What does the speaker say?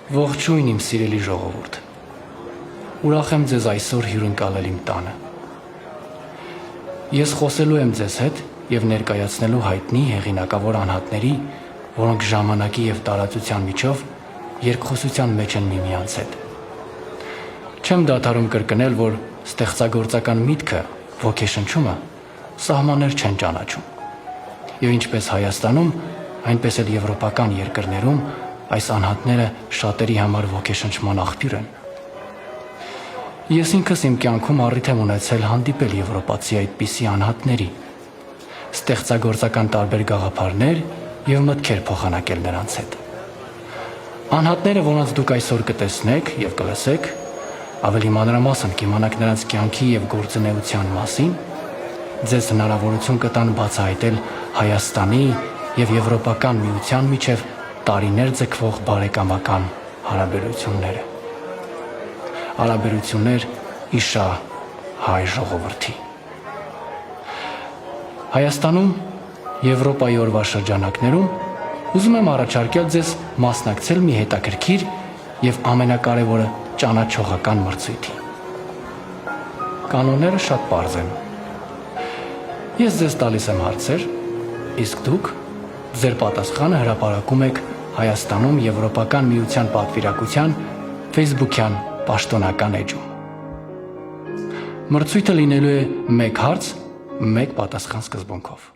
Ողջույն իմ սիրելի ժողովուրդ։ Ուրախ եմ ձեզ այսօր հյուրընկալել իմ տանը։ Ես խոսելու եմ ձեզ հետ եւ ներկայացնելու հայտնի հեղինակավոր անհատների, որոնք ժամանակի եւ տարածության միջով երկխոսության մեջ են միմյանց հետ։ Չեմ դադարում կրկնել, որ ստեղծագործական միտքը, ոգեշնչումը սահմաններ չեն ճանաչում։ Եվ ինչպես Հայաստանում, այնպես էլ եվրոպական երկրներում այս անհատները շատերի համար ոգեշնչման աղբյուր են։ Ես ինքս իմ կյանքում առիթ եմ ունեցել հանդիպել եվրոպացի այդպիսի անհատների, ստեղծագործական տարբեր գաղափարներ եւ մտքեր փոխանակել նրանց հետ։ Անհատները, որոնց դուք այսօր կտեսնեք եւ կլսեք, ավելի մանրամասն կիմանաք նրանց կյանքի եւ գործունեության մասին, ձեզ հնարավորություն կտան բացահայտել Հայաստանի եւ Եվրոպական միության միջև տարիներ ձգվող բարեկամական հարաբերությունները։ Հարաբերություններ իշա հայ ժողովրդի։ Հայաստանում Եվրոպայի օրվա շրջանակներում ուզում եմ առաջարկել ձեզ մասնակցել մի հետաքրքիր եւ ամենակարևորը ճանաչողական մրցույթի։ Կանոնները շատ պարզ են։ Ես ձեզ տալիս եմ հարցեր, իսկ դուք ձեր պատասխանը հրապարակում եք Հայաստանում Եվրոպական միության պատվիրակության Facebook-յան պաշտոնական էջում։ Մրցույթը լինելու է 1 հարց, 1 պատասխան սկզբունքով։